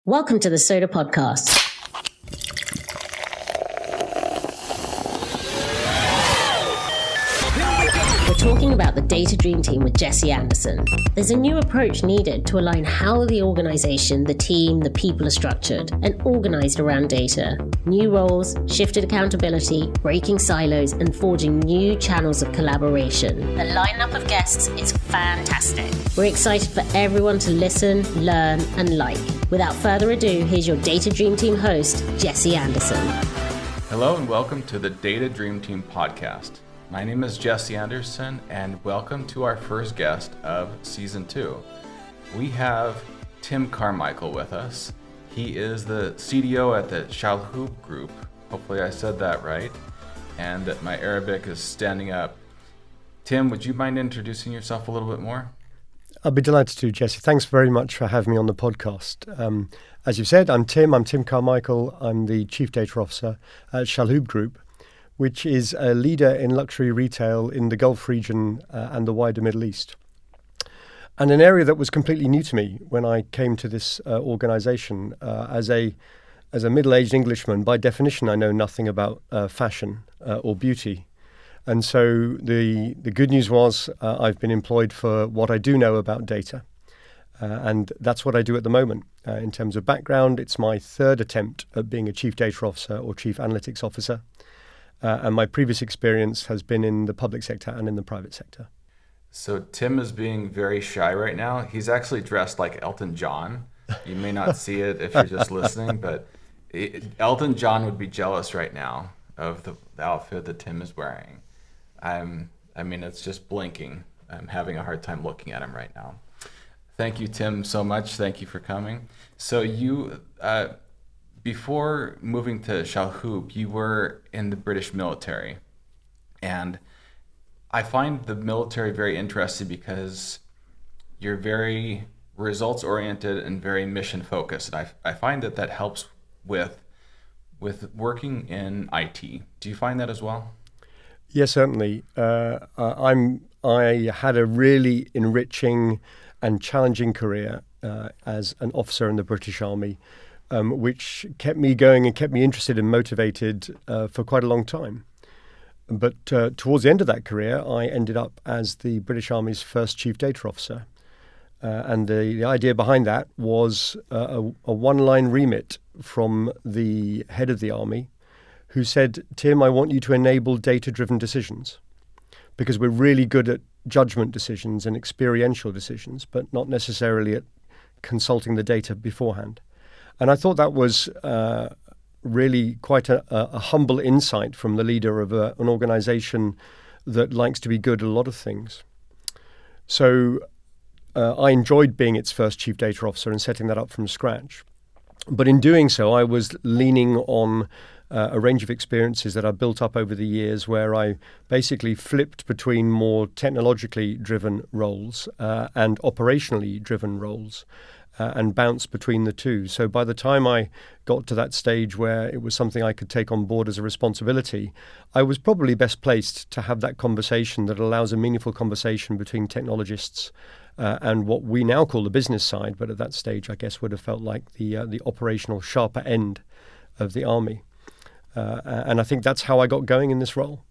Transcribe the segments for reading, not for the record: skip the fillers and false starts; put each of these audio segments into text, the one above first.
Welcome to the Soda Podcast. We're talking about the Data Dream Team with Jesse Anderson. There's a new approach needed to align how the organization, the team, the people are structured and organized around data. New roles, shifted accountability, breaking silos, and forging new channels of collaboration. The lineup of guests is fantastic. We're excited for everyone to listen, learn, and like. Without further ado, here's your Data Dream Team host, Jesse Anderson. Hello and welcome to the Data Dream Team podcast. My name is Jesse Anderson and welcome to our first guest of season 2. We have Tim Carmichael with us. He is the CDO at the Chalhoub Group. Hopefully I said that right. And that my Arabic is standing up. Tim, would you mind introducing yourself a little bit more? I'll be delighted to, Jesse. Thanks very much for having me on the podcast. As you said, I'm Tim Carmichael. I'm the Chief Data Officer at Chalhoub Group, which is a leader in luxury retail in the Gulf region and the wider Middle East. And an area that was completely new to me when I came to this organization. As a middle-aged Englishman, by definition, I know nothing about fashion or beauty. And so the good news was I've been employed for what I do know about data. And that's what I do at the moment. In terms of background, it's my third attempt at being a Chief Data Officer or Chief Analytics Officer. And my previous experience has been in the public sector and in the private sector. So Tim is being very shy right now. He's actually dressed like Elton John. You may not see it if you're just listening, but Elton John would be jealous right now of the outfit that Tim is wearing. It's just blinking. I'm having a hard time looking at him right now. Thank you, Tim, so much. Thank you for coming. So you, before moving to Chalhoub, you were in the British military. And I find the military very interesting because you're very results-oriented and very mission-focused. And I find that helps with working in IT. Do you find that as well? Yes, certainly. I had a really enriching and challenging career as an officer in the British Army, which kept me going and kept me interested and motivated for quite a long time. But towards the end of that career, I ended up as the British Army's first Chief Data Officer. And the idea behind that was a one-line remit from the head of the Army, who said, Tim, I want you to enable data-driven decisions because we're really good at judgment decisions and experiential decisions, but not necessarily at consulting the data beforehand. And I thought that was really quite a humble insight from the leader of an organization that likes to be good at a lot of things. So I enjoyed being its first Chief Data Officer and setting that up from scratch. But in doing so, I was leaning on a range of experiences that I built up over the years where I basically flipped between more technologically driven roles and operationally driven roles and bounced between the two. So by the time I got to that stage where it was something I could take on board as a responsibility, I was probably best placed to have that conversation that allows a meaningful conversation between technologists and what we now call the business side, but at that stage I guess would have felt like the operational sharper end of the Army. And I think that's how I got going in this role.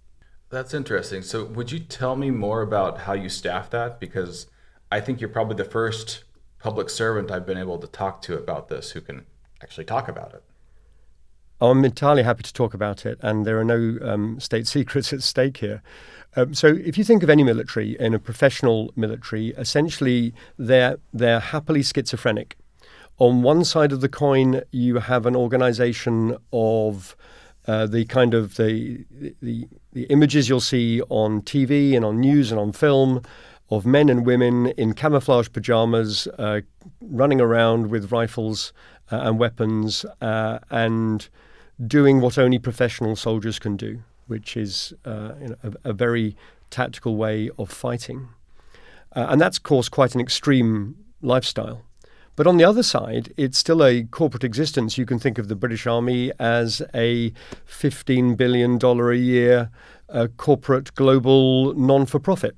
That's interesting. So would you tell me more about how you staff that? Because I think you're probably the first public servant I've been able to talk to about this who can actually talk about it. I'm entirely happy to talk about it, and there are no state secrets at stake here. So if you think of any military, in a professional military, essentially they're happily schizophrenic. On one side of the coin, you have an organization of the kind of the images you'll see on TV and on news and on film of men and women in camouflage pajamas running around with rifles and weapons and doing what only professional soldiers can do, which is a very tactical way of fighting. And that's, of course, quite an extreme lifestyle. But on the other side, it's still a corporate existence. You can think of the British Army as a $15 billion a year corporate global non-for-profit.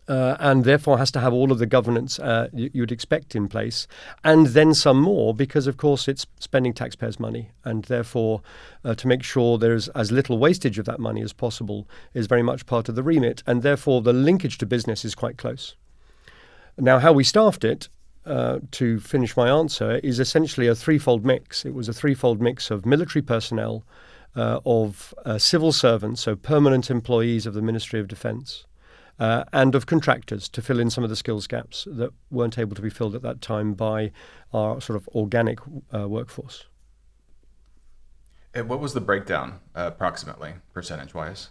and therefore has to have all of the governance you'd expect in place, and then some more, because of course it's spending taxpayers' money, and therefore to make sure there's as little wastage of that money as possible is very much part of the remit, and therefore the linkage to business is quite close. Now, how we staffed it, to finish my answer, is essentially a threefold mix. It was a threefold mix of military personnel, of civil servants, so permanent employees of the Ministry of Defence, and of contractors to fill in some of the skills gaps that weren't able to be filled at that time by our sort of organic workforce. And what was the breakdown, approximately, percentage-wise?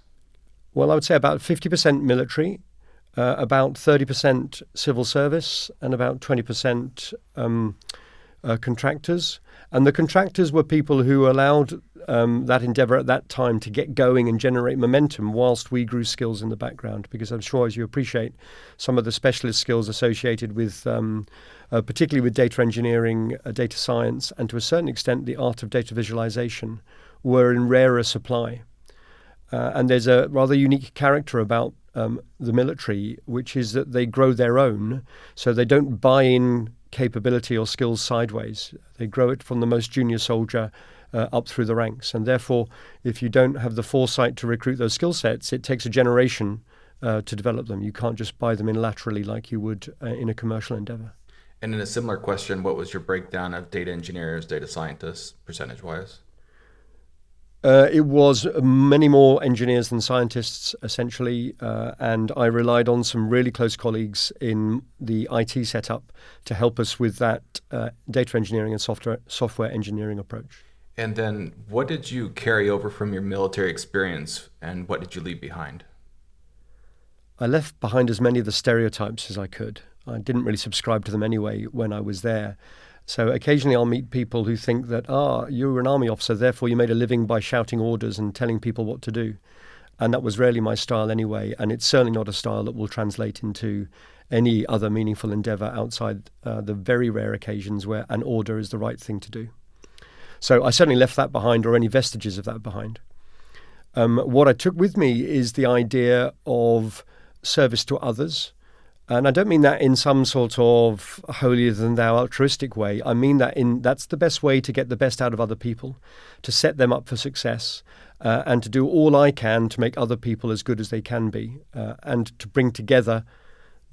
Well, I would say about 50% military, about 30% civil service, and about 20% contractors. And the contractors were people who allowed that endeavour at that time to get going and generate momentum whilst we grew skills in the background, because I'm sure, as you appreciate, some of the specialist skills associated with, particularly with data engineering, data science, and to a certain extent the art of data visualization, were in rarer supply. And there's a rather unique character about the military, which is that they grow their own, so they don't buy in capability or skills sideways. They grow it from the most junior soldier up through the ranks. And therefore, if you don't have the foresight to recruit those skill sets, it takes a generation to develop them. You can't just buy them in laterally like you would in a commercial endeavor. And in a similar question, what was your breakdown of data engineers, data scientists, percentage-wise? It was many more engineers than scientists, essentially, and I relied on some really close colleagues in the IT setup to help us with that data engineering and software engineering approach. And then what did you carry over from your military experience, and what did you leave behind? I left behind as many of the stereotypes as I could. I didn't really subscribe to them anyway when I was there. So occasionally I'll meet people who think that, you were an army officer, therefore you made a living by shouting orders and telling people what to do. And that was rarely my style anyway, and it's certainly not a style that will translate into any other meaningful endeavour outside the very rare occasions where an order is the right thing to do. So I certainly left that behind, or any vestiges of that behind. What I took with me is the idea of service to others. And I don't mean that in some sort of holier-than-thou altruistic way. I mean that's the best way to get the best out of other people, to set them up for success, and to do all I can to make other people as good as they can be, and to bring together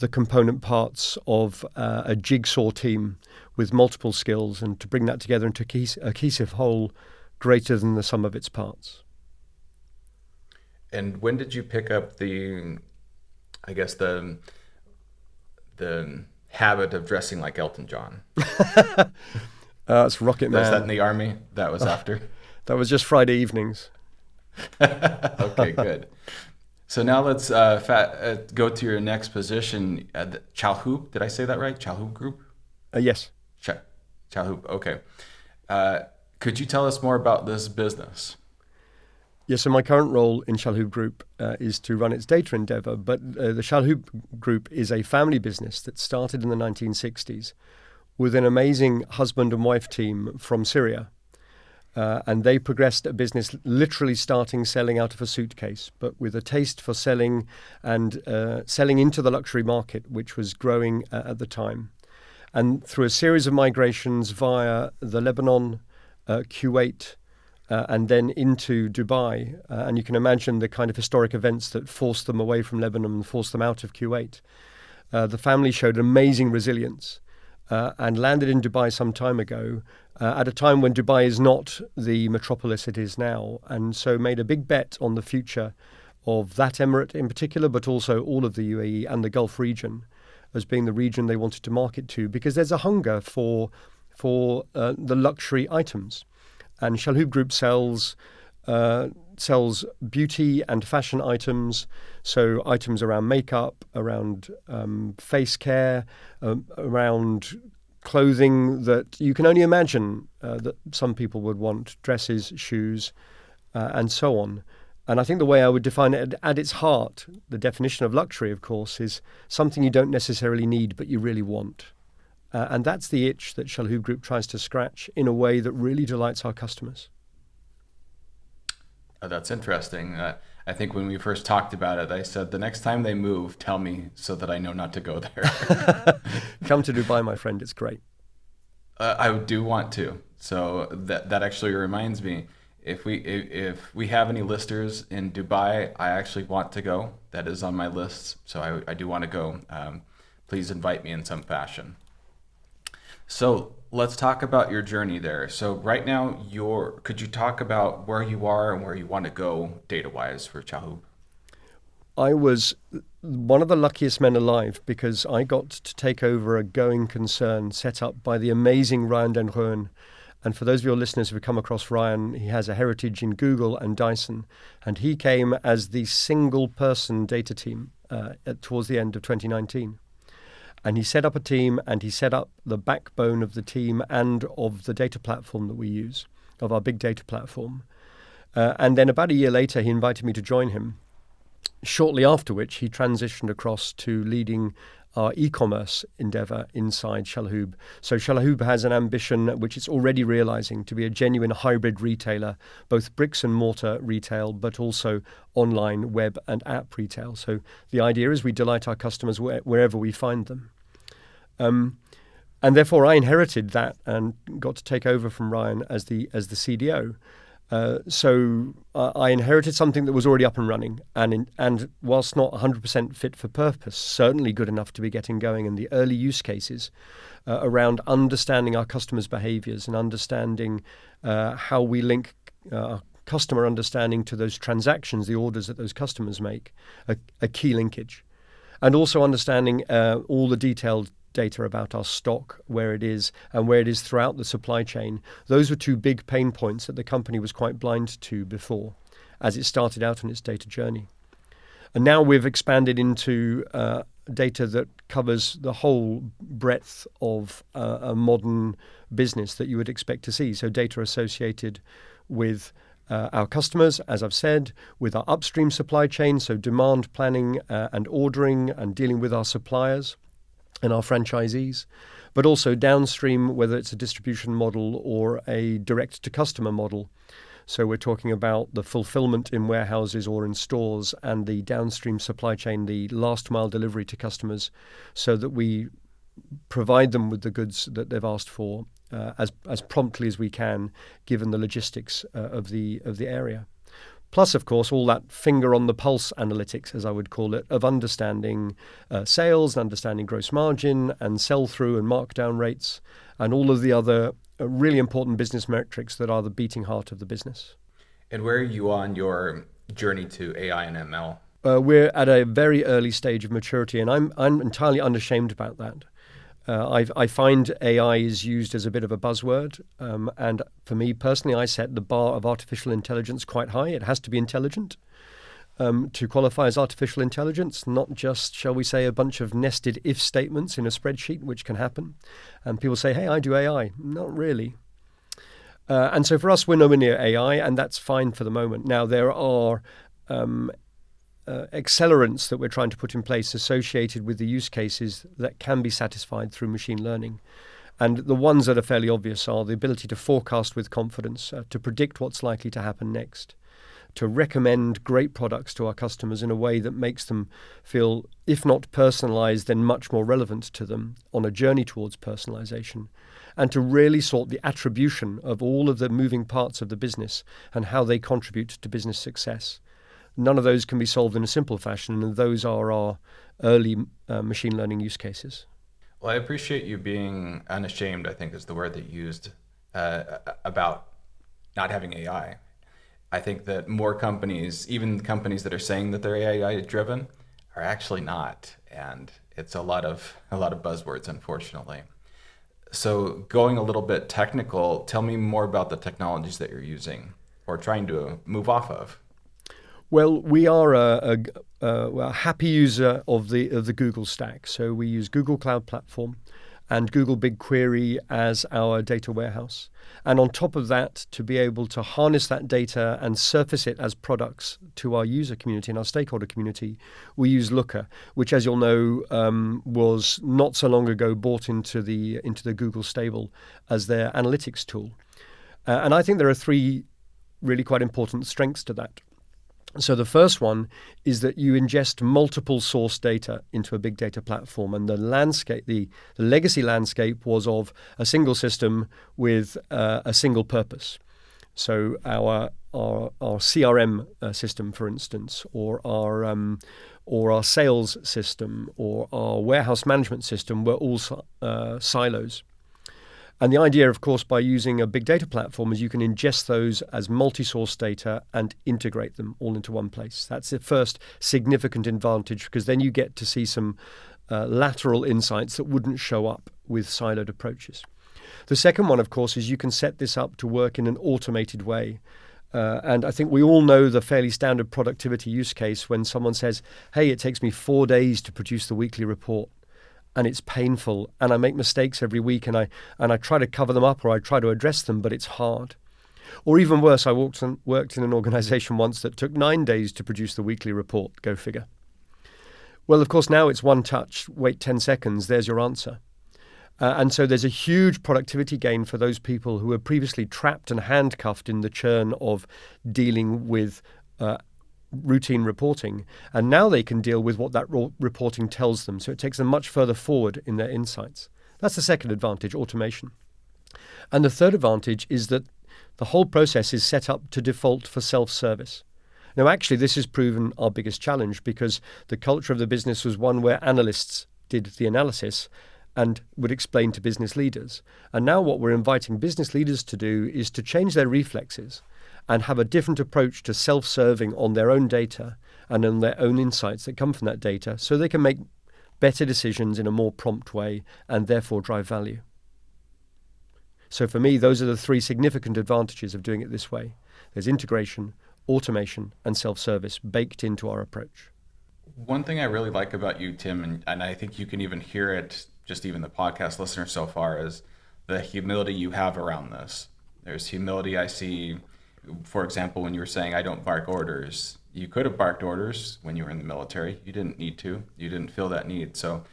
the component parts of a jigsaw team with multiple skills, and to bring that together into a cohesive whole greater than the sum of its parts. And when did you pick up the habit of dressing like Elton John? It's Rocket Man. Was that in the Army? That was after? That was just Friday evenings. Okay, good. So now let's go to your next position at Chalhoub. Did I say that right? Chalhoub Group? Yes. Chalhoub, okay. Could you tell us more about this business? Yes, so my current role in Chalhoub Group is to run its data endeavor, but the Chalhoub Group is a family business that started in the 1960s with an amazing husband and wife team from Syria. And they progressed a business literally starting selling out of a suitcase, but with a taste for selling and selling into the luxury market, which was growing at the time. And through a series of migrations via the Lebanon, Kuwait, and then into Dubai. And you can imagine the kind of historic events that forced them away from Lebanon and forced them out of Kuwait. The family showed amazing resilience and landed in Dubai some time ago, at a time when Dubai is not the metropolis it is now, and so made a big bet on the future of that emirate in particular, but also all of the UAE and the Gulf region as being the region they wanted to market to, because there's a hunger for the luxury items. And Chalhoub Group sells beauty and fashion items, so items around makeup, around face care, around clothing that you can only imagine that some people would want, dresses, shoes, and so on. And I think the way I would define it at its heart, the definition of luxury, of course, is something you don't necessarily need but you really want. And that's the itch that Chalhoub Group tries to scratch in a way that really delights our customers. That's interesting. I think when we first talked about it, I said, the next time they move, tell me so that I know not to go there. Come to Dubai, my friend. It's great. I do want to. So that actually reminds me, if we have any listeners in Dubai, I actually want to go. That is on my list. So I do want to go. Please invite me in some fashion. So let's talk about your journey there. So right now, could you talk about where you are and where you want to go data-wise for Chalhoub? I was one of the luckiest men alive because I got to take over a going concern set up by the amazing Ryan Den Roen. And for those of your listeners who have come across Ryan, he has a heritage in Google and Dyson. And he came as the single person data team towards the end of 2019. And he set up a team and he set up the backbone of the team and of the data platform that we use, of our big data platform. And then about a year later, he invited me to join him. Shortly after which, he transitioned across to leading our e-commerce endeavor inside Chalhoub. So Chalhoub has an ambition, which it's already realizing, to be a genuine hybrid retailer, both bricks and mortar retail, but also online, web and app retail. So the idea is we delight our customers wherever we find them. And therefore I inherited that and got to take over from Ryan as the CDO. So I inherited something that was already up and running, and whilst not 100% fit for purpose, certainly good enough to be getting going in the early use cases around understanding our customers' behaviors and understanding how we link customer understanding to those transactions, the orders that those customers make, a key linkage. And also understanding all the detailed data about our stock, where it is, and where it is throughout the supply chain. Those were two big pain points that the company was quite blind to before, as it started out on its data journey. And now we've expanded into data that covers the whole breadth of a modern business that you would expect to see. So data associated with our customers, as I've said, with our upstream supply chain, so demand planning and ordering and dealing with our suppliers and our franchisees, but also downstream, whether it's a distribution model or a direct-to-customer model. So we're talking about the fulfillment in warehouses or in stores and the downstream supply chain, the last-mile delivery to customers, so that we provide them with the goods that they've asked for as promptly as we can, given the logistics of the area. Plus, of course, all that finger-on-the-pulse analytics, as I would call it, of understanding sales and understanding gross margin and sell-through and markdown rates and all of the other really important business metrics that are the beating heart of the business. And where are you on your journey to AI and ML? We're at a very early stage of maturity, and I'm entirely unashamed about that. I find AI is used as a bit of a buzzword, and for me personally, I set the bar of artificial intelligence quite high. It has to be intelligent to qualify as artificial intelligence, not just, shall we say, a bunch of nested if statements in a spreadsheet, which can happen. And people say, hey, I do AI. Not really. And so for us, we're nowhere near AI, and that's fine for the moment. Now, there are accelerants that we're trying to put in place associated with the use cases that can be satisfied through machine learning. And the ones that are fairly obvious are the ability to forecast with confidence, to predict what's likely to happen next, to recommend great products to our customers in a way that makes them feel, if not personalized, then much more relevant to them on a journey towards personalization, and to really sort the attribution of all of the moving parts of the business and how they contribute to business success. None of those can be solved in a simple fashion, and those are our early machine learning use cases. Well, I appreciate you being unashamed, I think is the word that you used, about not having AI. I think that more companies, even companies that are saying that they're AI driven, are actually not. And it's a lot of buzzwords, unfortunately. So going a little bit technical, tell me more about the technologies that you're using or trying to move off of. Well, we are a happy user of the Google stack. So we use Google Cloud Platform and Google BigQuery as our data warehouse. And on top of that, to be able to harness that data and surface it as products to our user community and our stakeholder community, we use Looker, which, as you'll know, was not so long ago brought into the Google stable as their analytics tool. And I think there are three really quite important strengths to that. So the first one is that you ingest multiple source data into a big data platform, and the landscape, the legacy landscape, was of a single system with a single purpose. So our CRM system, for instance, or our sales system, or our warehouse management system were all silos. And the idea, of course, by using a big data platform is you can ingest those as multi-source data and integrate them all into one place. That's the first significant advantage, because then you get to see some lateral insights that wouldn't show up with siloed approaches. The second one, of course, is you can set this up to work in an automated way. And I think we all know the fairly standard productivity use case when someone says, hey, it takes me 4 days to produce the weekly report, and it's painful, and I make mistakes every week, and I try to cover them up, or I try to address them, but it's hard. Or even worse, I worked in an organization once that took 9 days to produce the weekly report. Go figure. Well, of course, now it's one touch, wait 10 seconds, there's your answer. And so there's a huge productivity gain for those people who were previously trapped and handcuffed in the churn of dealing with routine reporting, and now they can deal with what that reporting tells them. So it takes them much further forward in their insights. That's the second advantage, automation. And the third advantage is that the whole process is set up to default for self-service. Now, actually, this has proven our biggest challenge, because the culture of the business was one where analysts did the analysis and would explain to business leaders. And now what we're inviting business leaders to do is to change their reflexes and have a different approach to self-serving on their own data and on their own insights that come from that data, so they can make better decisions in a more prompt way and therefore drive value. So for me, those are the three significant advantages of doing it this way. There's integration, automation, and self-service baked into our approach. One thing I really like about you, Tim, and I think you can even hear it, just even the podcast listener so far, is the humility you have around this. There's humility I see. For example, when you were saying, I don't bark orders, you could have barked orders when you were in the military. You didn't need to. You didn't feel that need. So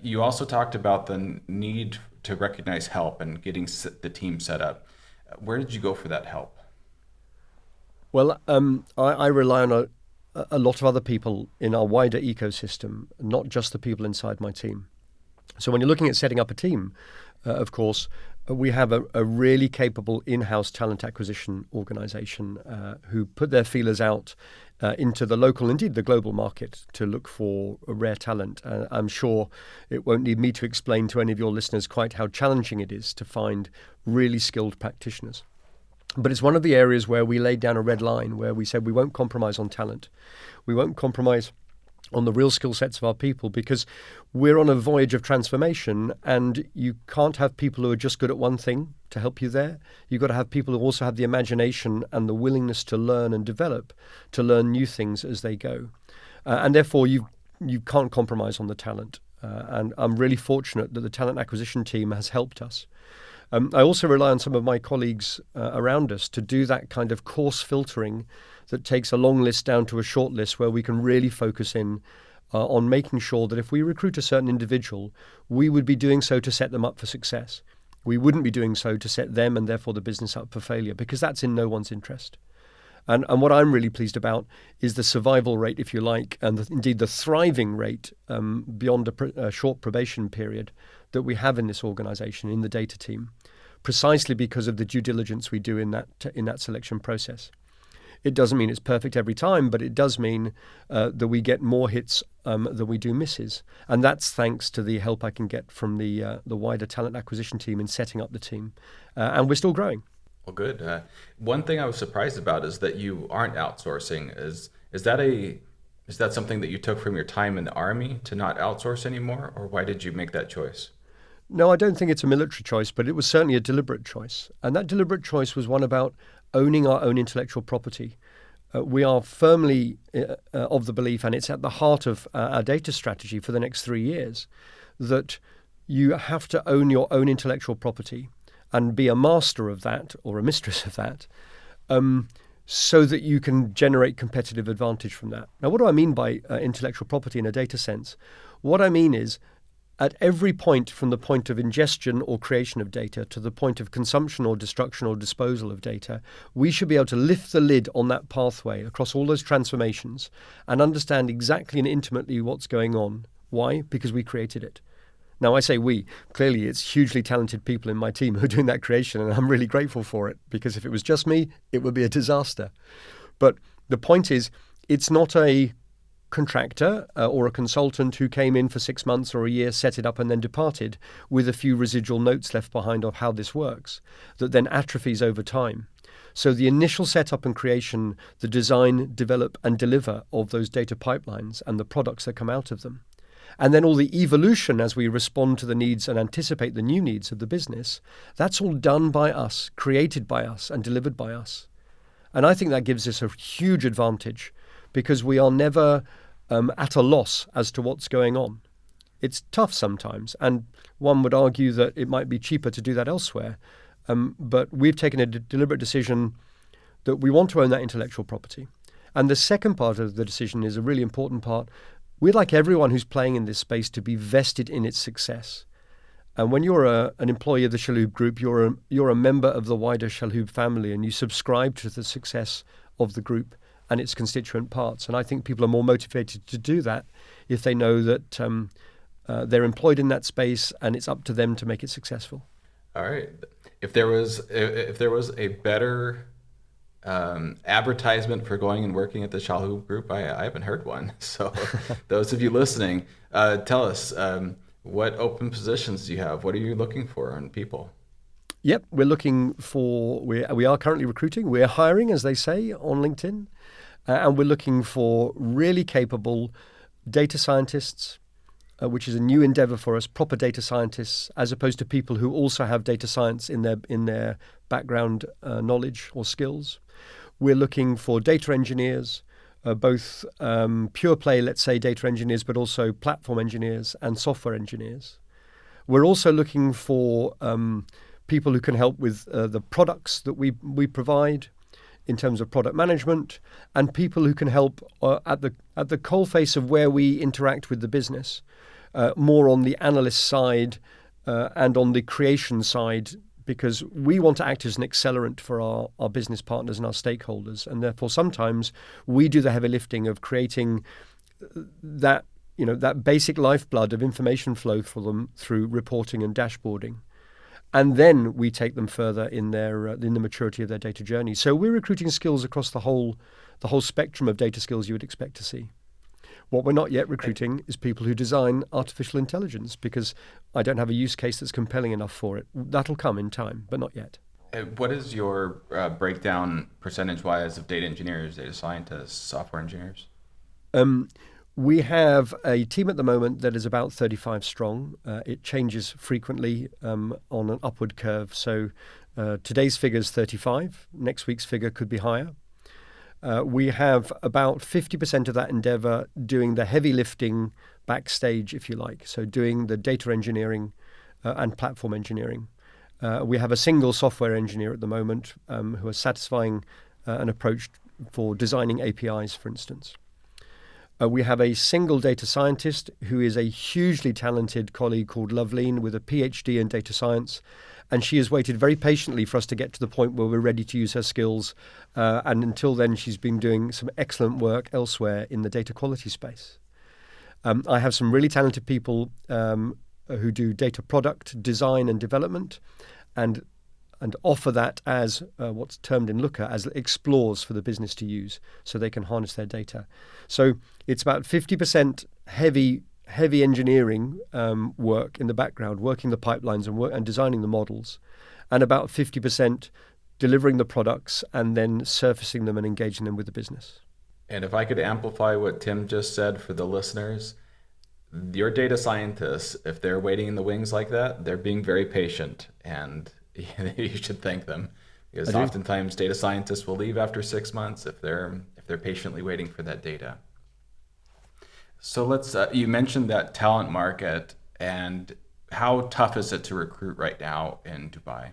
you also talked about the need to recognize help and getting the team set up. Where did you go for that help? Well, I rely on a lot of other people in our wider ecosystem, not just the people inside my team. So when you're looking at setting up a team, of course, we have a really capable in-house talent acquisition organization who put their feelers out into the local, indeed the global market, to look for rare talent. I'm sure it won't need me to explain to any of your listeners quite how challenging it is to find really skilled practitioners. But it's one of the areas where we laid down a red line, where we said we won't compromise on talent. We won't compromise on the real skill sets of our people, because we're on a voyage of transformation, and you can't have people who are just good at one thing to help you there. You've got to have people who also have the imagination and the willingness to learn and develop, to learn new things as they go. And therefore, you can't compromise on the talent. And I'm really fortunate that the talent acquisition team has helped us. I also rely on some of my colleagues around us to do that kind of course filtering that takes a long list down to a short list, where we can really focus in on making sure that if we recruit a certain individual, we would be doing so to set them up for success. We wouldn't be doing so to set them and therefore the business up for failure, because that's in no one's interest. And what I'm really pleased about is the survival rate, if you like, and indeed the thriving rate beyond a short probation period that we have in this organization, in the data team, precisely because of the due diligence we do in that selection process. It doesn't mean it's perfect every time, but it does mean that we get more hits than we do misses. And that's thanks to the help I can get from the wider talent acquisition team in setting up the team. And we're still growing. Well, good. One thing I was surprised about is that you aren't outsourcing. Is that something that you took from your time in the Army to not outsource anymore, or why did you make that choice? No, I don't think it's a military choice, but it was certainly a deliberate choice. And that deliberate choice was one about owning our own intellectual property. We are firmly of the belief, and it's at the heart of our data strategy for the next 3 years, that you have to own your own intellectual property and be a master of that or a mistress of that, so that you can generate competitive advantage from that. Now, what do I mean by intellectual property in a data sense? What I mean is at every point, from the point of ingestion or creation of data to the point of consumption or destruction or disposal of data, we should be able to lift the lid on that pathway across all those transformations and understand exactly and intimately what's going on. Why? Because we created it. Now, I say we. Clearly, it's hugely talented people in my team who are doing that creation, and I'm really grateful for it, because if it was just me, it would be a disaster. But the point is, it's not a contractor or a consultant who came in for 6 months or a year, set it up and then departed with a few residual notes left behind of how this works, that then atrophies over time. So the initial setup and creation, the design, develop and deliver of those data pipelines and the products that come out of them, and then all the evolution as we respond to the needs and anticipate the new needs of the business, that's all done by us, created by us and delivered by us. And I think that gives us a huge advantage, because we are never at a loss as to what's going on. It's tough sometimes, and one would argue that it might be cheaper to do that elsewhere. But we've taken a deliberate decision that we want to own that intellectual property. And the second part of the decision is a really important part. We'd like everyone who's playing in this space to be vested in its success. And when you're an employee of the Chalhoub Group, you're a member of the wider Chalhoub family, and you subscribe to the success of the group and its constituent parts. And I think people are more motivated to do that if they know that they're employed in that space and it's up to them to make it successful. All right. If there was a better advertisement for going and working at the Chalhoub Group, I haven't heard one. So those of you listening, tell us, what open positions do you have? What are you looking for in people? Yep, we're looking for, we are currently recruiting. We're hiring, as they say, on LinkedIn. And we're looking for really capable data scientists, which is a new endeavor for us, proper data scientists, as opposed to people who also have data science in their background knowledge or skills. We're looking for data engineers, both pure play, let's say, data engineers, but also platform engineers and software engineers. We're also looking for people who can help with the products that we provide in terms of product management, and people who can help at the coalface of where we interact with the business, more on the analyst side and on the creation side, because we want to act as an accelerant for our business partners and our stakeholders. And therefore, sometimes we do the heavy lifting of creating that basic lifeblood of information flow for them through reporting and dashboarding. And then we take them further in the maturity of their data journey. So we're recruiting skills across the whole spectrum of data skills you would expect to see. What we're not yet recruiting is people who design artificial intelligence, because I don't have a use case that's compelling enough for it. That'll come in time, but not yet. What is your breakdown percentage-wise of data engineers, data scientists, software engineers? We have a team at the moment that is about 35 strong. It changes frequently on an upward curve. So today's figure is 35. Next week's figure could be higher. We have about 50% of that endeavor doing the heavy lifting backstage, if you like. So doing the data engineering and platform engineering. We have a single software engineer at the moment who is satisfying an approach for designing APIs, for instance. We have a single data scientist who is a hugely talented colleague called Loveleen with a PhD in data science. And she has waited very patiently for us to get to the point where we're ready to use her skills. And until then, she's been doing some excellent work elsewhere in the data quality space. I have some really talented people who do data product design and development and offer that as what's termed in Looker as explores for the business to use so they can harness their data. So it's about 50% heavy engineering work in the background, working the pipelines and designing the models, and about 50% delivering the products and then surfacing them and engaging them with the business. And if I could amplify what Tim just said for the listeners, your data scientists, if they're waiting in the wings like that, they're being very patient, and you should thank them, because oftentimes data scientists will leave after 6 months if they're patiently waiting for that data. So let's you mentioned that talent market, and how tough is it to recruit right now in Dubai?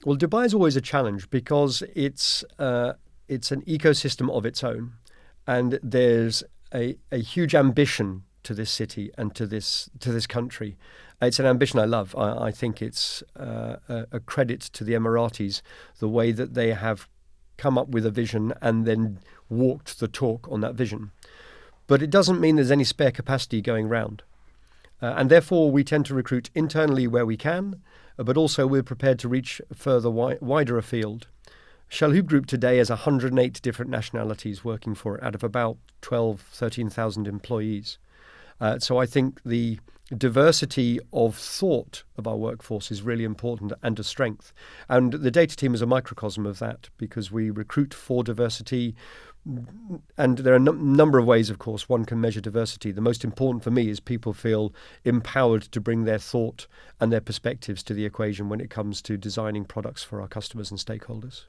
Well, Dubai is always a challenge because it's an ecosystem of its own, and there's a huge ambition to this city and to this country. It's an ambition I love. I think it's a credit to the Emiratis, the way that they have come up with a vision and then walked the talk on that vision. But it doesn't mean there's any spare capacity going round. And therefore, we tend to recruit internally where we can, but also we're prepared to reach further wider afield. Chalhoub Group today has 108 different nationalities working for it out of about 13,000 employees. So I think the diversity of thought of our workforce is really important and a strength. And the data team is a microcosm of that, because we recruit for diversity. And there are a number of ways, of course, one can measure diversity. The most important for me is people feel empowered to bring their thought and their perspectives to the equation when it comes to designing products for our customers and stakeholders.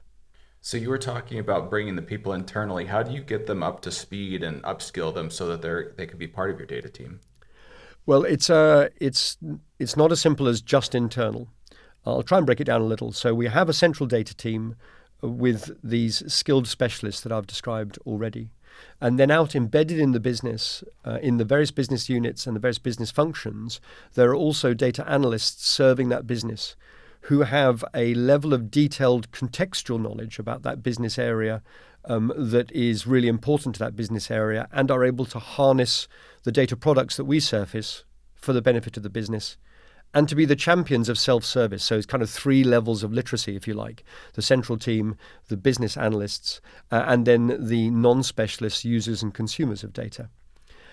So you were talking about bringing the people internally. How do you get them up to speed and upskill them so that they can be part of your data team? Well, it's not as simple as just internal. I'll try and break it down a little. So we have a central data team with these skilled specialists that I've described already. And then out embedded in the business, in the various business units and the various business functions, there are also data analysts serving that business who have a level of detailed contextual knowledge about that business area that is really important to that business area, and are able to harness the data products that we surface for the benefit of the business, and to be the champions of self-service. So it's kind of three levels of literacy, if you like: the central team, the business analysts, and then the non-specialist users and consumers of data.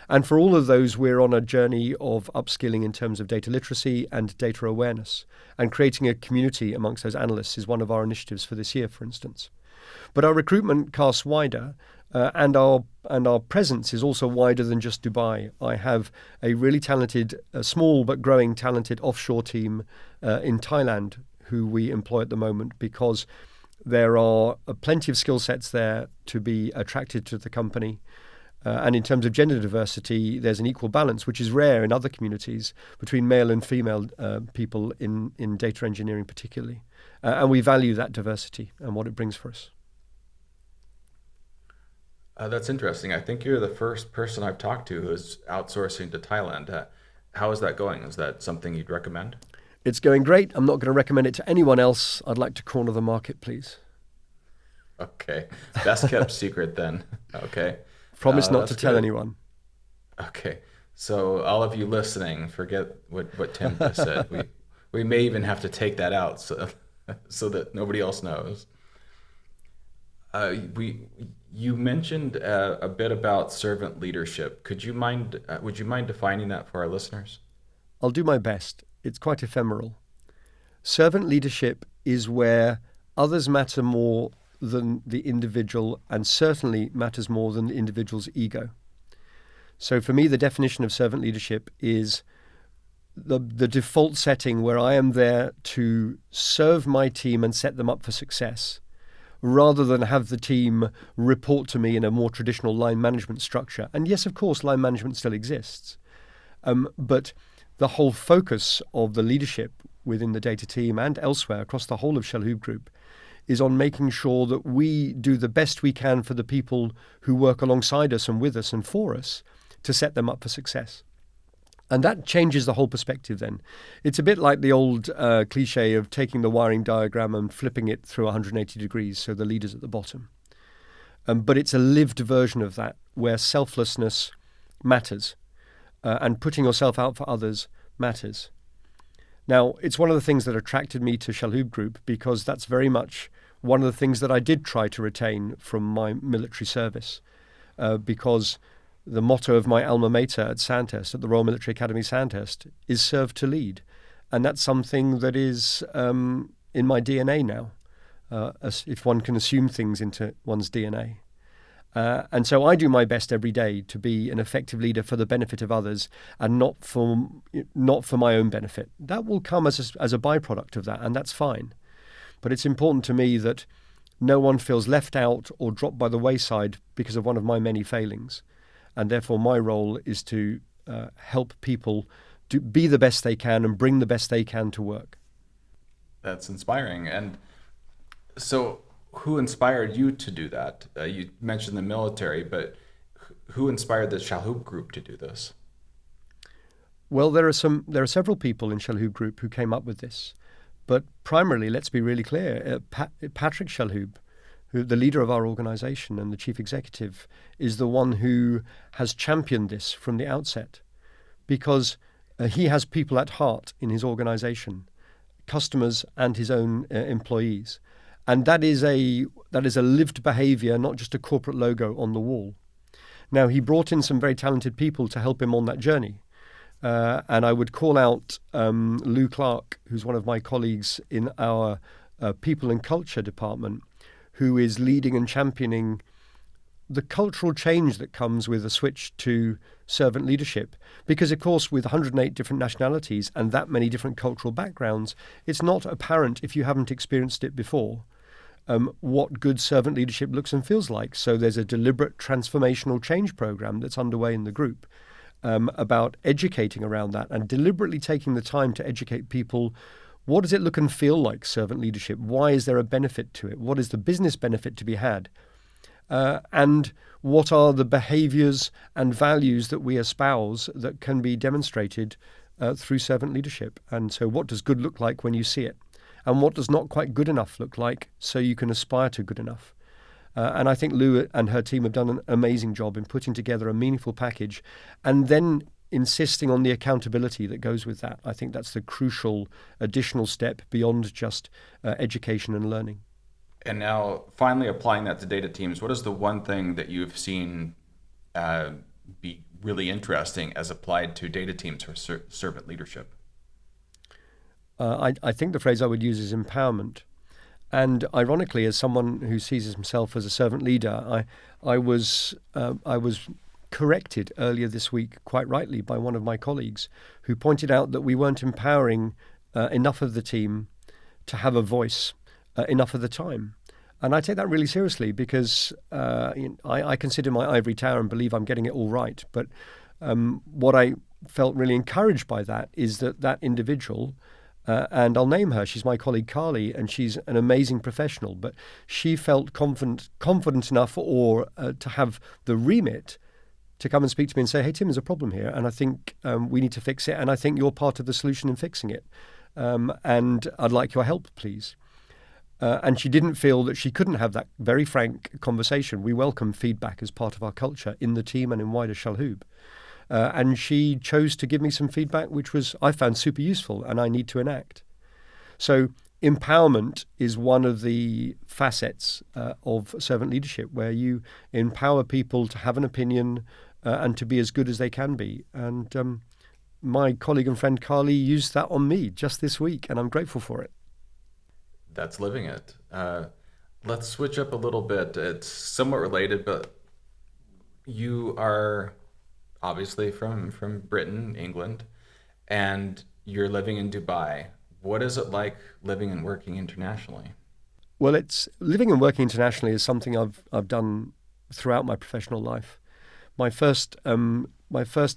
And for all of those, we're on a journey of upskilling in terms of data literacy and data awareness. And creating a community amongst those analysts is one of our initiatives for this year, for instance. But our recruitment casts wider, and our presence is also wider than just Dubai. I have a really talented, small but growing talented offshore team in Thailand who we employ at the moment, because there are plenty of skill sets there to be attracted to the company. And in terms of gender diversity, there's an equal balance, which is rare in other communities, between male and female people in data engineering particularly. And we value that diversity and what it brings for us. That's interesting. I think you're the first person I've talked to who's outsourcing to Thailand. How is that going? Is that something you'd recommend? It's going great. I'm not going to recommend it to anyone else. I'd like to corner the market, please. Okay. Best kept secret then. Okay. Promise not to tell good. anyone. Okay. So all of you listening, forget what Tim just said. We may even have to take that out so that nobody else knows. You mentioned a bit about servant leadership. Would you mind defining that for our listeners? I'll do my best. It's quite ephemeral. Servant leadership is where others matter more than the individual, and certainly matters more than the individual's ego. So for me, the definition of servant leadership is the default setting where I am there to serve my team and set them up for success, rather than have the team report to me in a more traditional line management structure. And yes, of course, line management still exists. But the whole focus of the leadership within the data team and elsewhere across the whole of Chalhoub Group is on making sure that we do the best we can for the people who work alongside us and with us and for us to set them up for success. And that changes the whole perspective then. It's a bit like the old cliche of taking the wiring diagram and flipping it through 180 degrees so the leader's at the bottom. But it's a lived version of that, where selflessness matters and putting yourself out for others matters. Now, it's one of the things that attracted me to Chalhoub Group, because that's very much one of the things that I did try to retain from my military service, because the motto of my alma mater at Sandhurst, at the Royal Military Academy Sandhurst, is serve to lead. And that's something that is in my DNA now, if one can assume things into one's DNA. And so I do my best every day to be an effective leader for the benefit of others, and not for my own benefit. That will come as a byproduct of that, and that's fine. But it's important to me that no one feels left out or dropped by the wayside because of one of my many failings. And therefore my role is to help people to be the best they can and bring the best they can to work. That's inspiring. And so who inspired you to do that? You mentioned the military, but who inspired the Chalhoub Group to do this? Well, there are several people in Chalhoub Group who came up with this, but primarily, let's be really clear, Patrick Chalhoub, who the leader of our organization and the chief executive, is the one who has championed this from the outset, because he has people at heart in his organization, customers and his own employees, and that is a lived behavior, not just a corporate logo on the wall. Now, he brought in some very talented people to help him on that journey. And I would call out Lou Clark, who's one of my colleagues in our people and culture department, who is leading and championing the cultural change that comes with a switch to servant leadership. Because, of course, with 108 different nationalities and that many different cultural backgrounds, it's not apparent, if you haven't experienced it before, what good servant leadership looks and feels like. So there's a deliberate transformational change program that's underway in the group about educating around that and deliberately taking the time to educate people. What does it look and feel like, servant leadership? Why is there a benefit to it? What is the business benefit to be had? And what are the behaviors and values that we espouse that can be demonstrated through servant leadership? And so what does good look like when you see it? And what does not quite good enough look like so you can aspire to good enough? And I think Lou and her team have done an amazing job in putting together a meaningful package and then insisting on the accountability that goes with that. I think that's the crucial additional step beyond just education and learning. And now, finally applying that to data teams, what is the one thing that you've seen be really interesting as applied to data teams for servant leadership? I think the phrase I would use is empowerment. And ironically, as someone who sees himself as a servant leader, I was corrected earlier this week, quite rightly, by one of my colleagues who pointed out that we weren't empowering enough of the team to have a voice enough of the time. And I take that really seriously because I consider my ivory tower and believe I'm getting it all right. But what I felt really encouraged by that is that individual, and I'll name her, she's my colleague Carly, and she's an amazing professional, but she felt confident enough or to have the remit to come and speak to me and say, hey, Tim, there's a problem here, and I think we need to fix it, and I think you're part of the solution in fixing it, and I'd like your help, please. And she didn't feel that she couldn't have that very frank conversation. We welcome feedback as part of our culture in the team and in wider Chalhoub. And she chose to give me some feedback, which I found super useful and I need to enact. So empowerment is one of the facets of servant leadership, where you empower people to have an opinion and to be as good as they can be. And my colleague and friend Carly used that on me just this week, and I'm grateful for it. That's living it. Let's switch up a little bit. It's somewhat related, but you are obviously from Britain, England, and you're living in Dubai. What is it like living and working internationally? Well, it's living and working internationally is something I've done throughout my professional life. My first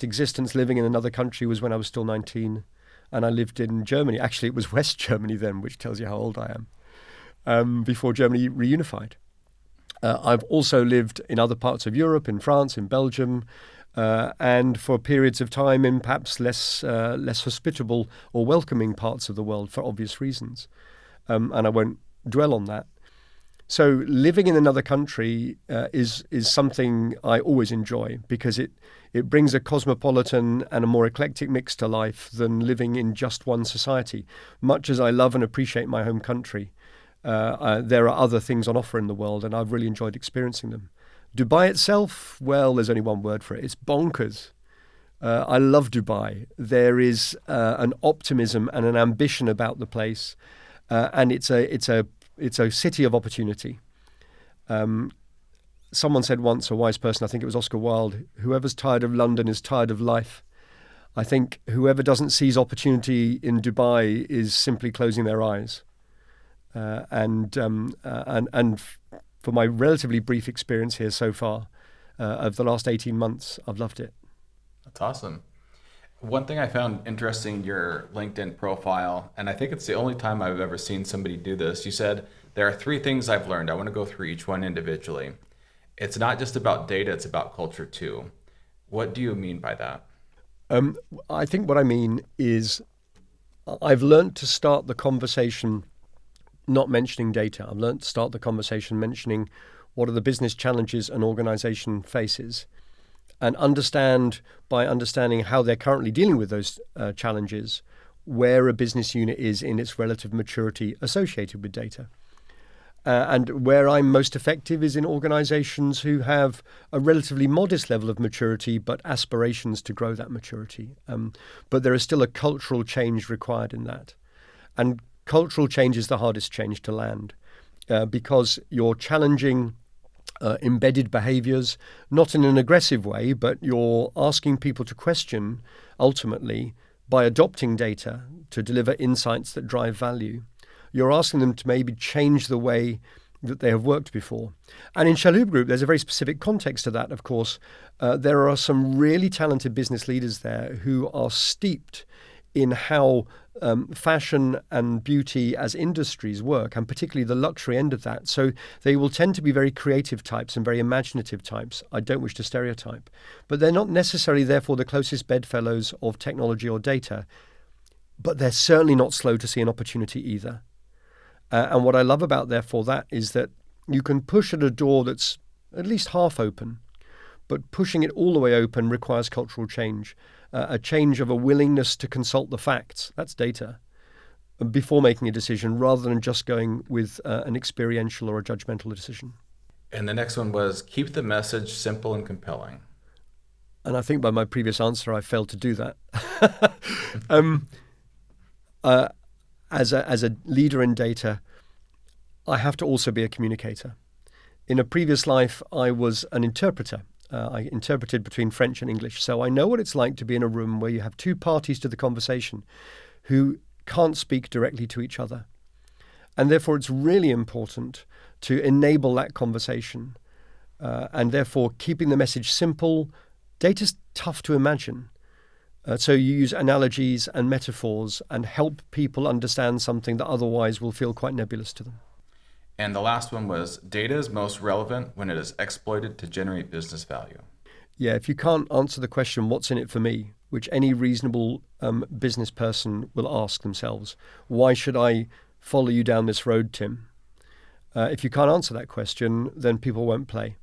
existence living in another country was when I was still 19, and I lived in Germany. Actually, it was West Germany then, which tells you how old I am, before Germany reunified. I've also lived in other parts of Europe, in France, in Belgium, and for periods of time in perhaps less hospitable or welcoming parts of the world for obvious reasons. And I won't dwell on that. So living in another country is something I always enjoy because it brings a cosmopolitan and a more eclectic mix to life than living in just one society. Much as I love and appreciate my home country, there are other things on offer in the world, and I've really enjoyed experiencing them. Dubai itself, well, there's only one word for it. It's bonkers. I love Dubai. There is an optimism and an ambition about the place, and it's a city of opportunity. Someone said once, a wise person, I think it was Oscar Wilde, whoever's tired of London is tired of life. I think whoever doesn't seize opportunity in Dubai is simply closing their eyes. And for my relatively brief experience here so far, of the last 18 months, I've loved it. That's awesome. One thing I found interesting in your LinkedIn profile, and I think it's the only time I've ever seen somebody do this, you said, there are 3 things I've learned. I want to go through each one individually. It's not just about data, it's about culture too. What do you mean by that? I think what I mean is I've learned to start the conversation not mentioning data. I've learned to start the conversation mentioning what are the business challenges an organization faces, and by understanding how they're currently dealing with those challenges, where a business unit is in its relative maturity associated with data. And where I'm most effective is in organizations who have a relatively modest level of maturity, but aspirations to grow that maturity. But there is still a cultural change required in that. And cultural change is the hardest change to land because you're challenging embedded behaviors, not in an aggressive way, but you're asking people to question, ultimately, by adopting data to deliver insights that drive value. You're asking them to maybe change the way that they have worked before. And in Chalhoub Group, there's a very specific context to that, of course. There are some really talented business leaders there who are steeped in how fashion and beauty as industries work, and particularly the luxury end of that. So they will tend to be very creative types and very imaginative types. I don't wish to stereotype. But they're not necessarily, therefore, the closest bedfellows of technology or data. But they're certainly not slow to see an opportunity either. And what I love about, therefore, that is that you can push at a door that's at least half open, but pushing it all the way open requires cultural change, a change of a willingness to consult the facts, that's data, before making a decision, rather than just going with an experiential or a judgmental decision. And the next one was keep the message simple and compelling. And I think by my previous answer, I failed to do that. As a leader in data, I have to also be a communicator. In a previous life, I was an interpreter. I interpreted between French and English. So I know what it's like to be in a room where you have two parties to the conversation who can't speak directly to each other. And therefore, it's really important to enable that conversation. And therefore, keeping the message simple. Data's tough to imagine. So you use analogies and metaphors and help people understand something that otherwise will feel quite nebulous to them. And the last one was data is most relevant when it is exploited to generate business value. Yeah, if you can't answer the question, what's in it for me, which any reasonable business person will ask themselves, why should I follow you down this road, Tim? If you can't answer that question, then people won't play.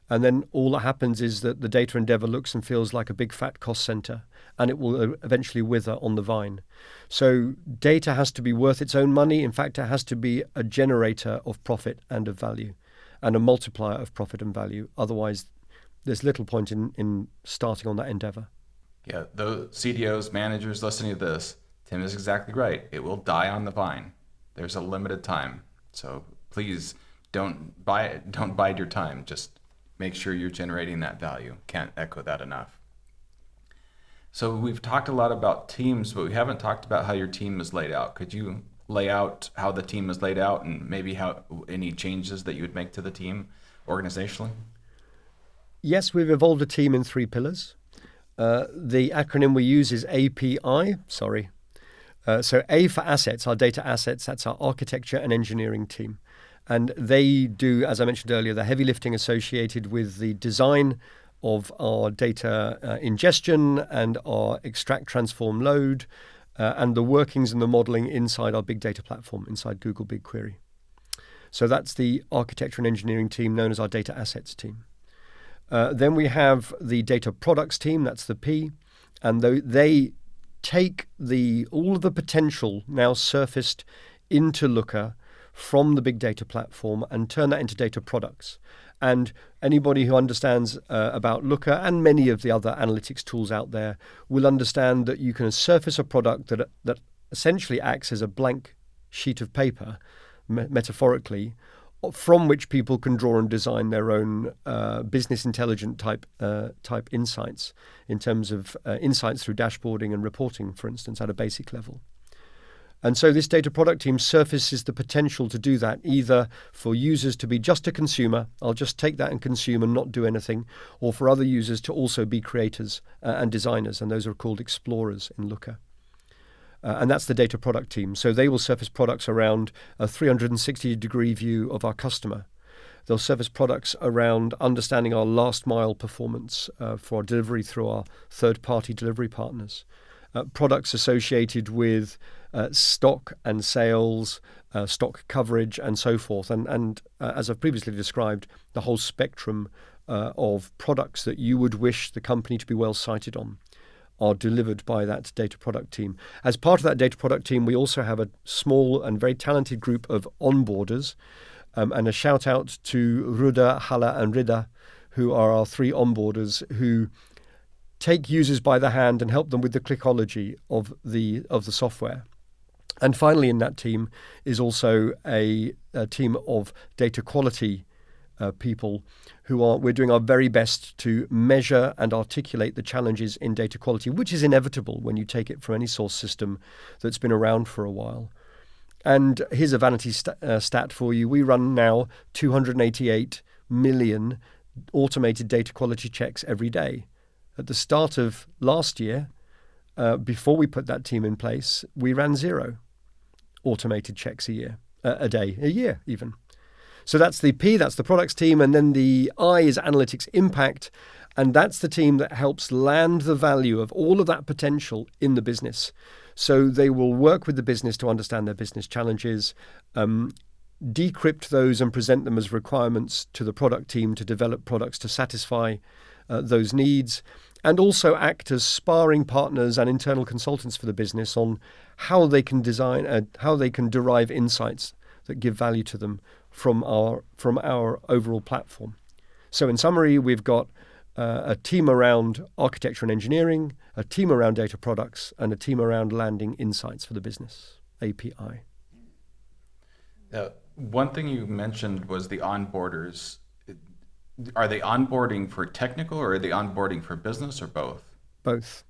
And then all that happens is that the data endeavor looks and feels like a big fat cost center, and it will eventually wither on the vine. So data has to be worth its own money. In fact, it has to be a generator of profit and of value, and a multiplier of profit and value. Otherwise, there's little point in starting on that endeavor. Yeah, those CDOs, managers listening to this, Tim is exactly right. It will die on the vine. There's a limited time. So please don't bide your time. Just make sure you're generating that value. Can't echo that enough. So we've talked a lot about teams, but we haven't talked about how your team is laid out. Could you lay out how the team is laid out and maybe how any changes that you would make to the team organizationally? Yes, we've evolved a team in 3 pillars. The acronym we use is API, So A for assets, our data assets, that's our architecture and engineering team. And they do, as I mentioned earlier, the heavy lifting associated with the design of our data ingestion and our extract, transform, load, and the workings and the modeling inside our big data platform, inside Google BigQuery. So that's the architecture and engineering team known as our data assets team. Then we have the data products team, that's the P, and they take all of the potential now surfaced into Looker from the big data platform and turn that into data products. And anybody who understands about Looker and many of the other analytics tools out there will understand that you can surface a product that essentially acts as a blank sheet of paper, metaphorically, from which people can draw and design their own business intelligent type insights in terms of insights through dashboarding and reporting, for instance, at a basic level. And so this data product team surfaces the potential to do that, either for users to be just a consumer, I'll just take that and consume and not do anything, or for other users to also be creators and designers, and those are called explorers in Looker. And that's the data product team. So they will surface products around a 360-degree view of our customer. They'll service products around understanding our last mile performance for our delivery through our third-party delivery partners. Products associated with stock and sales, stock coverage, and so forth. And as I've previously described, the whole spectrum of products that you would wish the company to be well sighted on are delivered by that data product team. As part of that data product team, we also have a small and very talented group of onboarders, and a shout out to Ruda, Hala, and Rida, who are our 3 onboarders who take users by the hand and help them with the clickology of the software. And finally, in that team is also a team of data quality people we're doing our very best to measure and articulate the challenges in data quality, which is inevitable when you take it from any source system that's been around for a while. And here's a vanity stat for you. We run now 288 million automated data quality checks every day. At the start of last year, before we put that team in place, we ran 0 automated checks a year even. So that's the P, that's the products team, and then the I is analytics impact, and that's the team that helps land the value of all of that potential in the business. So they will work with the business to understand their business challenges, decrypt those and present them as requirements to the product team to develop products to satisfy those needs, and also act as sparring partners and internal consultants for the business on how they can design, how they can derive insights that give value to them from our overall platform. So in summary, we've got a team around architecture and engineering, a team around data products, and a team around landing insights for the business, API. One thing you mentioned was the onboarders. Are they onboarding for technical, or are they onboarding for business, or both? Both.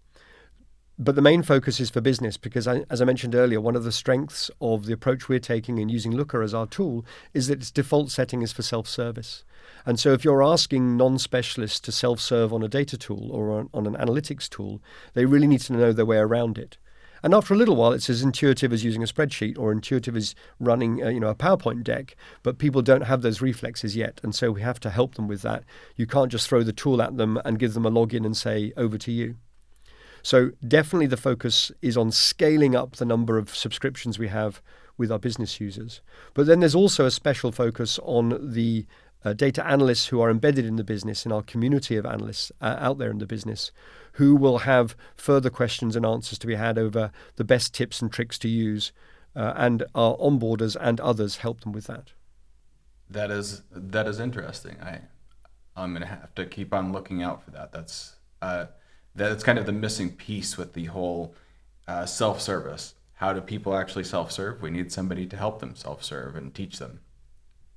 But the main focus is for business because, as I mentioned earlier, one of the strengths of the approach we're taking in using Looker as our tool is that its default setting is for self-service. And so if you're asking non-specialists to self-serve on a data tool or on an analytics tool, they really need to know their way around it. And after a little while, it's as intuitive as using a spreadsheet or intuitive as running a PowerPoint deck, but people don't have those reflexes yet. And so we have to help them with that. You can't just throw the tool at them and give them a login and say, over to you. So definitely the focus is on scaling up the number of subscriptions we have with our business users. But then there's also a special focus on the data analysts who are embedded in the business, in our community of analysts out there in the business, who will have further questions and answers to be had over the best tips and tricks to use, and our onboarders and others help them with that. That is interesting. I'm going to have to keep on looking out for that. That's kind of the missing piece with the whole self-service. How do people actually self-serve? We need somebody to help them self-serve and teach them.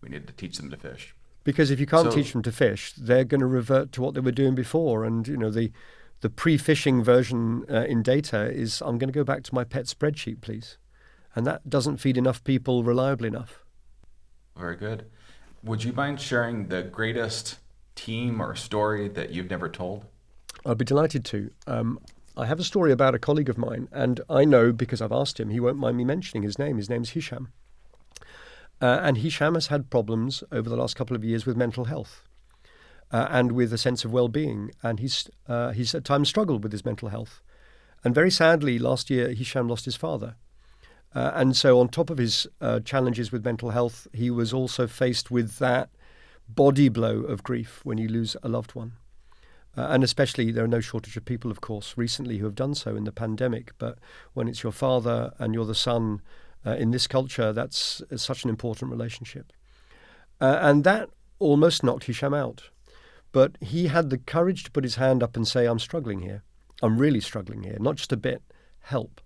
We need to teach them to fish. Because if you can't teach them to fish, they're going to revert to what they were doing before. And the pre-fishing version in data is, I'm going to go back to my pet spreadsheet, please. And that doesn't feed enough people reliably enough. Very good. Would you mind sharing the greatest team or story that you've never told? I'd be delighted to. I have a story about a colleague of mine, and I know because I've asked him, he won't mind me mentioning his name. His name's Hisham. And Hisham has had problems over the last couple of years with mental health and with a sense of well-being. And he's at times struggled with his mental health. And very sadly, last year, Hisham lost his father. And so on top of his challenges with mental health, he was also faced with that body blow of grief when you lose a loved one. And especially, there are no shortage of people, of course, recently who have done so in the pandemic. But when it's your father and you're the son in this culture, that's such an important relationship. And that almost knocked Hisham out. But he had the courage to put his hand up and say, I'm struggling here. I'm really struggling here, not just a bit, help.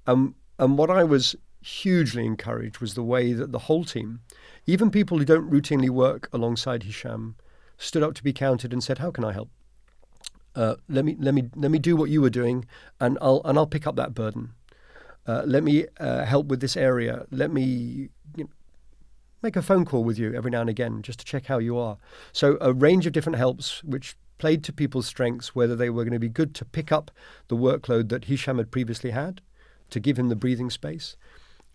And what I was hugely encouraged was the way that the whole team, even people who don't routinely work alongside Hisham, stood up to be counted and said, how can I help? Let me do what you were doing, and I'll pick up that burden. Let me help with this area. Let me make a phone call with you every now and again just to check how you are. So a range of different helps which played to people's strengths, whether they were going to be good to pick up the workload that Hisham had previously had, to give him the breathing space,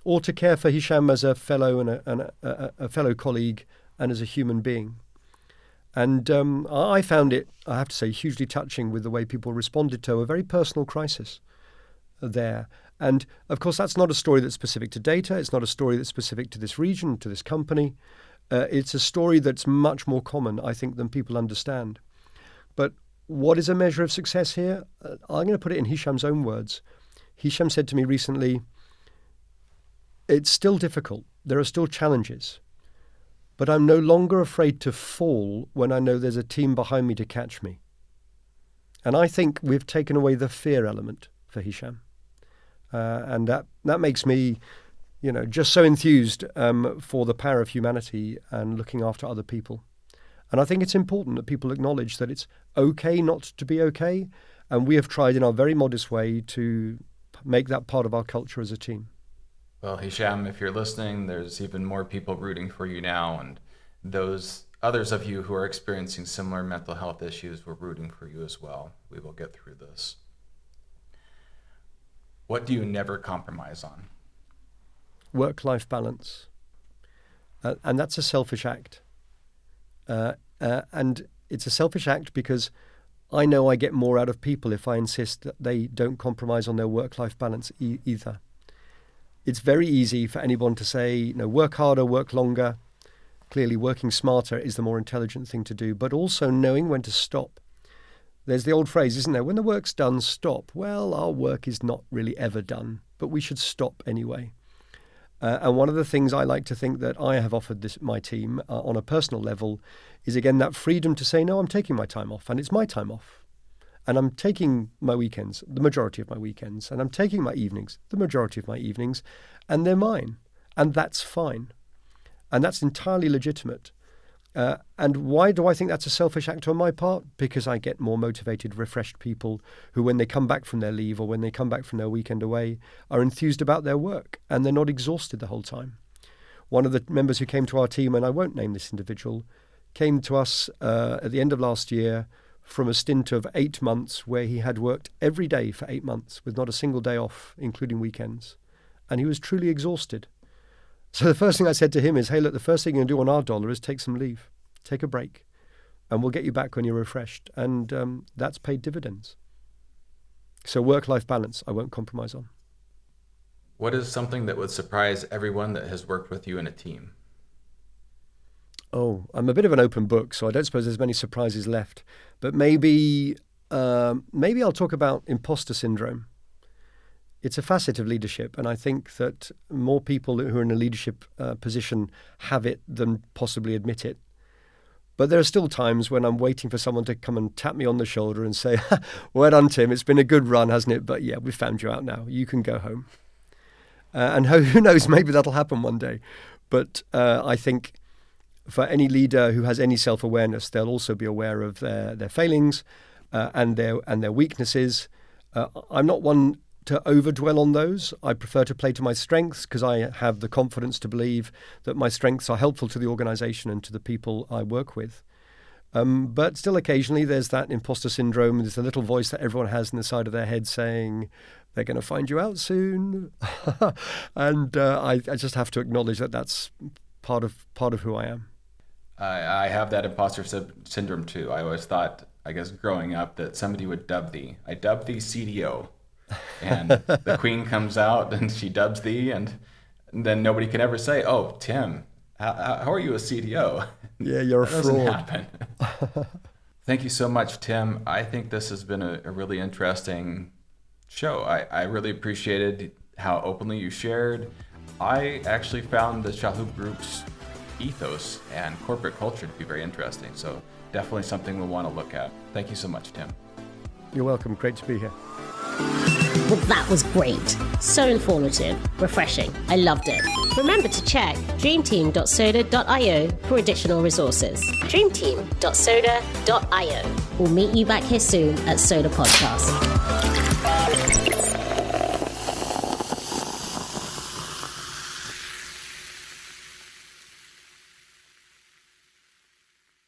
or to care for Hisham as a fellow and a fellow colleague and as a human being. And I found it, I have to say, hugely touching with the way people responded to a very personal crisis there. And of course, that's not a story that's specific to data. It's not a story that's specific to this region, to this company. It's a story that's much more common, I think, than people understand. But what is a measure of success here? I'm going to put it in Hisham's own words. Hisham said to me recently, it's still difficult. There are still challenges. But I'm no longer afraid to fall when I know there's a team behind me to catch me. And I think we've taken away the fear element for Hisham. And that makes me, just so enthused for the power of humanity and looking after other people. And I think it's important that people acknowledge that it's okay not to be okay. And we have tried in our very modest way to make that part of our culture as a team. Well, Hisham, if you're listening, there's even more people rooting for you now. And those others of you who are experiencing similar mental health issues, we're rooting for you as well. We will get through this. What do you never compromise on? Work-life balance. And that's a selfish act. And it's a selfish act because I know I get more out of people if I insist that they don't compromise on their work-life balance either. It's very easy for anyone to say, work harder, work longer. Clearly, working smarter is the more intelligent thing to do, but also knowing when to stop. There's the old phrase, isn't there? When the work's done, stop. Well, our work is not really ever done, but we should stop anyway. And one of the things I like to think that I have offered my team on a personal level is, again, that freedom to say, no, I'm taking my time off, and it's my time off. And I'm taking my weekends, the majority of my weekends, and I'm taking my evenings, the majority of my evenings, and they're mine. And that's fine. And that's entirely legitimate. And why do I think that's a selfish act on my part? Because I get more motivated, refreshed people who, when they come back from their leave or when they come back from their weekend away, are enthused about their work and they're not exhausted the whole time. One of the members who came to our team, and I won't name this individual, came to us at the end of last year from a stint of 8 months where he had worked every day for 8 months with not a single day off, including weekends. And he was truly exhausted. So the first thing I said to him is, hey, look, the first thing you're going to do on our dollar is take some leave, take a break, and we'll get you back when you're refreshed. And that's paid dividends. So work-life balance, I won't compromise on. What is something that would surprise everyone that has worked with you in a team? Oh, I'm a bit of an open book, so I don't suppose there's many surprises left. But maybe I'll talk about imposter syndrome. It's a facet of leadership, and I think that more people who are in a leadership position have it than possibly admit it. But there are still times when I'm waiting for someone to come and tap me on the shoulder and say, well done, Tim, it's been a good run, hasn't it? But yeah, we've found you out now. You can go home. And who knows, maybe that'll happen one day. But I think for any leader who has any self-awareness, they'll also be aware of their failings and their weaknesses. I'm not one to overdwell on those. I prefer to play to my strengths because I have the confidence to believe that my strengths are helpful to the organization and to the people I work with. But still occasionally there's that imposter syndrome. There's a little voice that everyone has in the side of their head saying, they're going to find you out soon. And I just have to acknowledge that that's part of who I am. I have that imposter syndrome too. I always thought, I guess growing up, that somebody would dub thee. I dub thee CDO. And the queen comes out and she dubs thee, and then nobody can ever say, oh, Tim, how are you a CDO? Yeah, you're a fraud. That doesn't happen. Thank you so much, Tim. I think this has been a really interesting show. I really appreciated how openly you shared. I actually found the Chalhoub Group's ethos and corporate culture to be very interesting. So definitely something we'll want to look at. Thank you so much, Tim. You're welcome. Great to be here. Well, that was great. So informative, refreshing. I loved it. Remember to check dreamteam.soda.io for additional resources. dreamteam.soda.io. We'll meet you back here soon at Soda Podcast.